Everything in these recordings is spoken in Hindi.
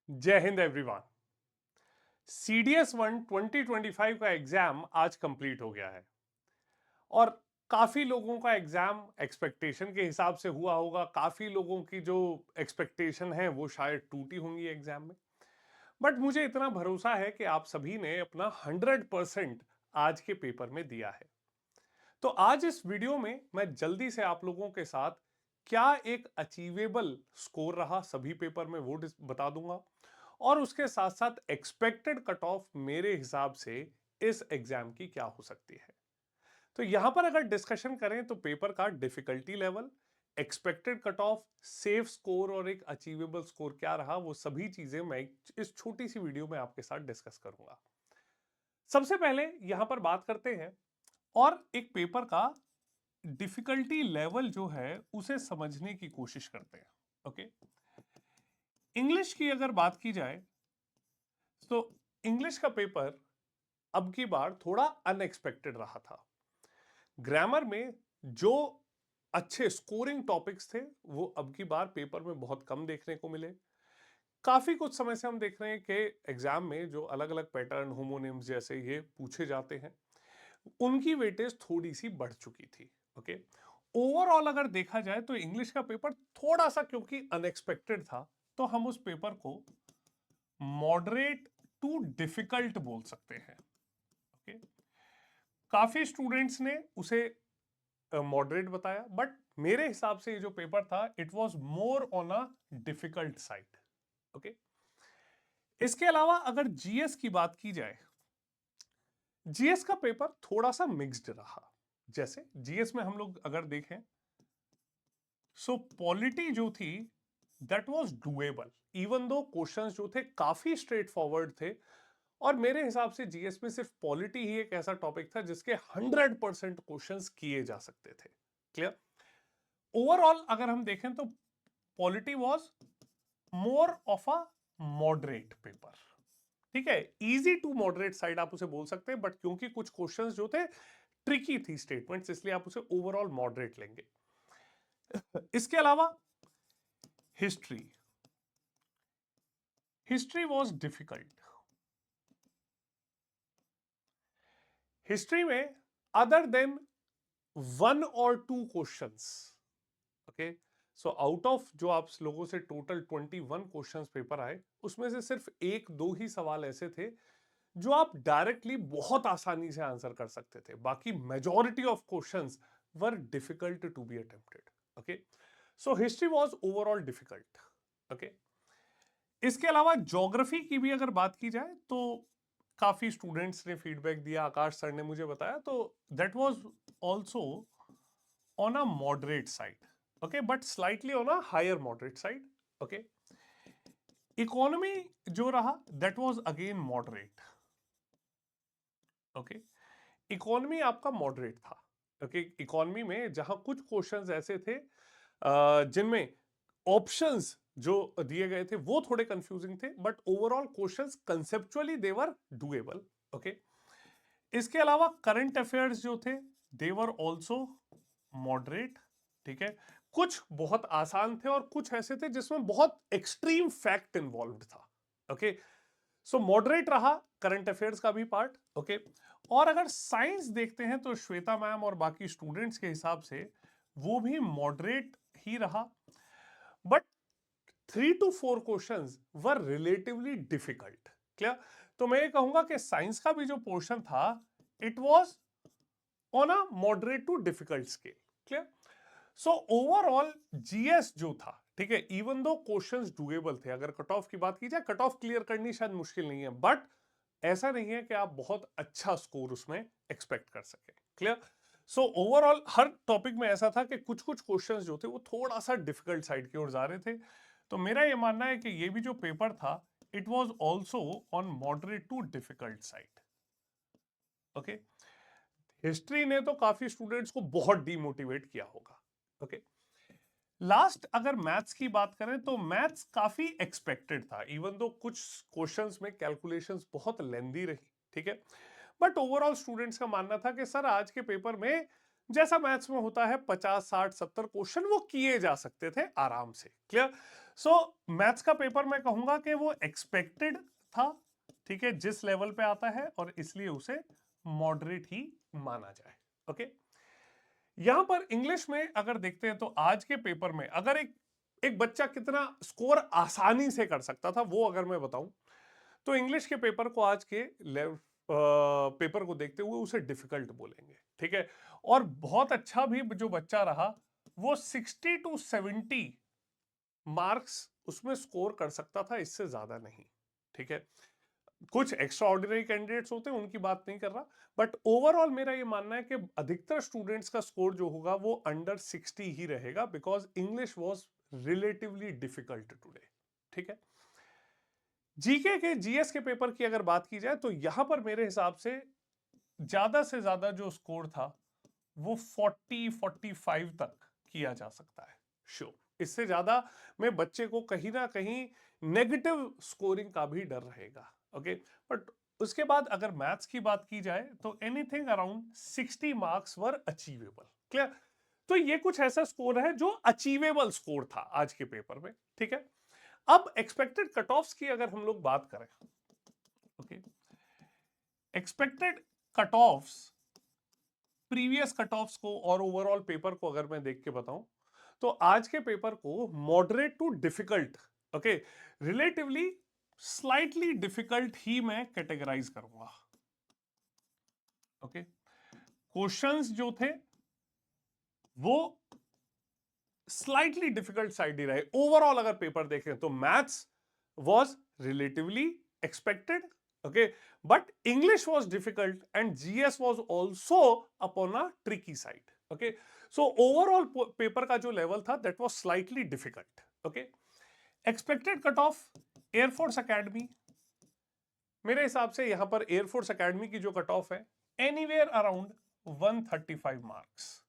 जय हिंद एवरीवन। CDS-1 2025 का एग्जाम आज कंप्लीट हो गया है और काफी लोगों का एग्जाम एक्सपेक्टेशन के हिसाब से हुआ होगा। काफी लोगों की जो एक्सपेक्टेशन है वो शायद टूटी होंगी एग्जाम में। बट मुझे इतना भरोसा है कि आप सभी ने अपना 100% आज के पेपर में दिया है। तो आज इस वीडियो में मैं जल्दी से आप लोगों के साथ क्या एक अचीवेबल स्कोर रहा सभी पेपर में वो बता दूंगा और उसके साथ साथ एक्सपेक्टेड कट ऑफ मेरे हिसाब से इस एग्जाम की क्या हो सकती है। तो यहां पर अगर डिस्कशन करें तो पेपर का difficulty level, expected cut off, safe score और एक अचीवेबल स्कोर क्या रहा, वो सभी चीजें मैं इस छोटी सी वीडियो में आपके साथ डिस्कस करूंगा। सबसे पहले यहां पर बात करते हैं और एक पेपर का डिफिकल्टी लेवल जो है उसे समझने की कोशिश करते हैं। ओके, इंग्लिश की अगर बात की जाए तो इंग्लिश का पेपर अब की बार थोड़ा अनएक्सपेक्टेड रहा था। ग्रामर में जो अच्छे स्कोरिंग टॉपिक्स थे वो अब की बार पेपर में बहुत कम देखने को मिले। काफी कुछ समय से हम देख रहे हैं कि एग्जाम में जो अलग अलग पैटर्न, होमोनिम्स जैसे ये पूछे जाते हैं, उनकी वेटेज थोड़ी सी बढ़ चुकी थी। ओके, ओवरऑल अगर देखा जाए तो इंग्लिश का पेपर थोड़ा सा क्योंकि अनएक्सपेक्टेड था तो हम उस पेपर को मॉडरेट टू डिफिकल्ट बोल सकते हैं। ओके, काफी स्टूडेंट्स ने उसे मॉडरेट बताया, बट मेरे हिसाब से ये जो पेपर था it was more on a difficult side. Okay, इसके अलावा अगर जीएस की बात की जाए, जीएस का पेपर थोड़ा सा मिक्स्ड रहा। जैसे जीएस में हम लोग अगर देखें सो पॉलिटी जो थी that was doable, even though questions जो थे काफी स्ट्रेट फॉरवर्ड थे। और मेरे हिसाब से जीएस में सिर्फ पॉलिटी ही एक ऐसा टॉपिक था जिसके 100% क्वेश्चंस किए जा सकते थे। क्लियर? ओवरऑल अगर हम देखें तो polity was more of a moderate paper. ठीक है, इजी टू मॉडरेट साइड आप उसे बोल सकते हैं, बट क्योंकि कुछ क्वेश्चंस जो थे ट्रिकी थी स्टेटमेंट्स, इसलिए आप उसे ओवरऑल मॉडरेट लेंगे। इसके अलावा history, history was difficult. History में अदर देन वन और two questions, okay, so out of जो आप लोगों से टोटल 21 क्वेश्चंस पेपर आए, उसमें से सिर्फ एक दो ही सवाल ऐसे थे जो आप डायरेक्टली बहुत आसानी से आंसर कर सकते थे। बाकी majority of questions were difficult to be attempted. Okay, so history was overall difficult. Okay, इसके अलावा ज्योग्राफी की भी अगर बात की जाए तो काफी स्टूडेंट्स ने फीडबैक दिया, आकाश सर ने मुझे बताया, तो that was also on a moderate side. Okay, but slightly on a higher moderate side. Okay, economy जो रहा that was again moderate. Okay, economy आपका मॉडरेट था। ओके, इकोनॉमी में जहां कुछ क्वेश्चंस ऐसे थे जिनमें ऑप्शंस जो दिए गए थे वो थोड़े कंफ्यूजिंग थे, but overall questions conceptually they were doable. Okay, इसके अलावा करंट अफेयर्स जो थे देवर ऑल्सो मॉडरेट। ठीक है, कुछ बहुत आसान थे और कुछ ऐसे थे जिसमें बहुत एक्सट्रीम फैक्ट इन्वॉल्व था। ओके, सो मॉडरेट रहा करंट अफेयर्स का भी पार्ट। ओके, और अगर साइंस देखते हैं तो श्वेता मैम और बाकी स्टूडेंट्स के हिसाब से वो भी मॉडरेट ही रहा, but 3 to 4 questions were relatively difficult. Clear? तो मैं ये कहूंगा कि साइंस का भी जो पोर्शन था it was on a moderate to difficult scale. Clear? So overall GS जो था, ठीक है, इवन दो क्वेश्चंस डूएबल थे। अगर कट ऑफ की बात की जाए, कट ऑफ क्लियर करनी शायद मुश्किल नहीं है, बट ऐसा नहीं है कि आप बहुत अच्छा स्कोर उसमें एक्सपेक्ट कर सके। क्लियर? सो ओवरऑल हर टॉपिक में ऐसा था कि कुछ कुछ क्वेश्चंस जो थे वो थोड़ा सा डिफिकल्ट साइड की ओर जा रहे थे। तो मेरा ये मानना है कि ये भी जो पेपर था it was also on moderate to difficult side. Okay, history ने तो काफी स्टूडेंट्स को बहुत डीमोटिवेट किया होगा। ओके, लास्ट अगर मैथ्स की बात करें तो मैथ्स काफी एक्सपेक्टेड था, इवन दो कुछ क्वेश्चंस में कैलकुलेशंस बहुत लेंदी रही। ठीक है, बट ओवरऑल स्टूडेंट्स का मानना था कि सर आज के पेपर में जैसा मैथ्स में होता है 50 60 70 क्वेश्चन वो किए जा सकते थे आराम से। क्लियर? सो मैथ्स का पेपर मैं कहूंगा कि वो एक्सपेक्टेड था, ठीक है, जिस लेवल पे आता है, और इसलिए उसे मॉडरेट ही माना जाए। ओके, यहां पर इंग्लिश में अगर देखते हैं तो आज के पेपर में अगर एक एक बच्चा कितना स्कोर आसानी से कर सकता था वो अगर मैं बताऊं, तो इंग्लिश के पेपर को आज के लेवल पेपर को देखते हुए उसे डिफिकल्ट बोलेंगे, ठीक है। और बहुत अच्छा भी जो बच्चा रहा वो 60 to 70 मार्क्स उसमें स्कोर कर सकता था, इससे ज्यादा नहीं, ठीक है। कुछ एक्स्ट्रा ऑर्डिनरी कैंडिडेट्स होते हैं उनकी बात नहीं कर रहा, बट ओवरऑल मेरा ये मानना है कि अधिकतर स्टूडेंट्स का स्कोर जो होगा वो अंडर 60 ही रहेगा, because English was relatively difficult today, ठीक है। जीके के जीएस के पेपर की अगर बात की जाए तो यहां पर मेरे हिसाब से ज्यादा जो स्कोर था वो 40-45 तक किया जा सकता है, श्योर। इससे ज्यादा में बच्चे को कहीं ना कहीं नेगेटिव स्कोरिंग का भी डर रहेगा, ओके। बट उसके बाद अगर मैथ्स की बात की जाए तो एनीथिंग अराउंड 60 मार्क्स वर अचीवेबल, क्लियर। तो ये कुछ ऐसा स्कोर है जो अचीवेबल स्कोर था आज के पेपर में, ठीक है। अब एक्सपेक्टेड कट ऑफ्स की अगर हम लोग बात करें, okay, expected cut offs previous cut offs को और ओवरऑल पेपर को अगर मैं देख के बताऊं तो आज के पेपर को moderate to difficult, okay, relatively slightly difficult ही मैं कैटेगराइज करूंगा, ओके। क्वेश्चंस जो थे वो स्लाइटली डिफिकल्ट साइड ही रहे ओवरऑल। अगर पेपर देखें तो maths was relatively expected, okay, but English was difficult and GS was also upon a tricky side, okay. So overall paper का जो लेवल था that was slightly difficult, okay. Expected cut off air force academy, मेरे हिसाब से यहां पर एयरफोर्स एकेडमी की जो कट ऑफ है एनीवेयर अराउंड 135 मार्क्स,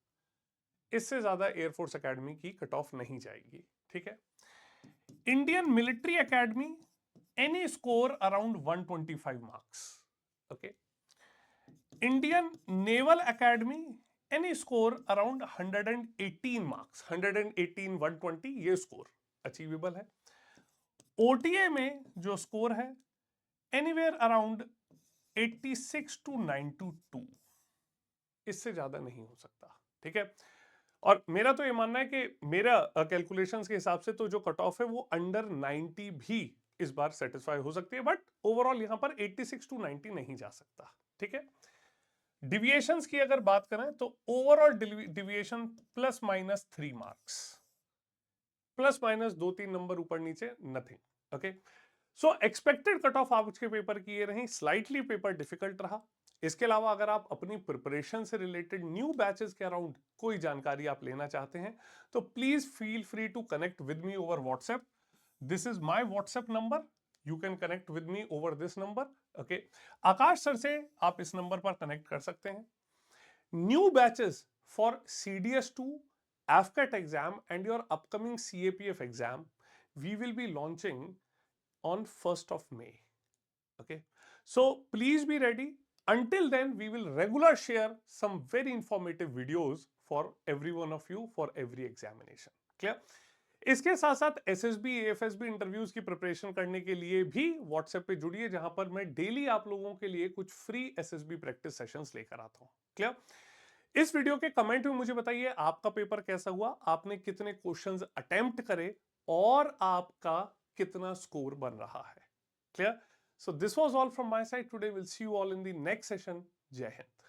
इससे ज्यादा एयरफोर्स एकेडमी की कट ऑफ नहीं जाएगी, ठीक है। Indian military academy any score around 125 marks, okay. Indian naval academy any score around 118 marks, 118 120 ये स्कोर अचीवेबल है। ओटीए में जो स्कोर है एनीवेयर अराउंड 86 to 92, इससे ज्यादा नहीं हो सकता, ठीक है। और मेरा तो ये मानना है कि मेरा कैलकुलेशंस के हिसाब से तो जो कट ऑफ है वो अंडर 90 भी इस बार सेटिस्फाई हो सकती है, बट ओवरऑल यहां पर 86 to 90 नहीं जा सकता, ठीक है। डिविएशंस की अगर बात करें तो overall deviation plus minus 3 marks, plus minus 2-3 number ऊपर नीचे, नथिंग, ओके। सो एक्सपेक्टेड कट ऑफ आज के पेपर की ये रही, स्लाइटली पेपर डिफिकल्ट रहा। इसके अलावा अगर आप अपनी प्रिपरेशन से रिलेटेड न्यू बैचेस के अराउंड कोई जानकारी आप लेना चाहते हैं तो please feel free to connect with me over WhatsApp. This is my WhatsApp number, you can connect with me over this number, okay. Akash sir से आप इस नंबर पर कनेक्ट कर सकते हैं। New batches for CDS2, AFCAT exam and your upcoming CAPF exam we will be launching on 1st of May, okay. So please be ready. Until then we will regular share some very informative videos for every one of you for every examination, clear। इसके साथ साथ SSB AFSB इंटरव्यूज की प्रिपरेशन करने के लिए भी व्हाट्सएप पे जुड़िए, जहां पर मैं डेली आप लोगों के लिए कुछ फ्री SSB प्रैक्टिस सेशंस लेकर आता हूं, क्लियर। इस वीडियो के कमेंट में मुझे बताइए आपका पेपर कैसा हुआ, आपने कितने क्वेश्चंस अटेम्प्ट करे और आपका कितना स्कोर बन रहा है, clear. So this was all from my side today, will see you all in the next session. जय हिंद।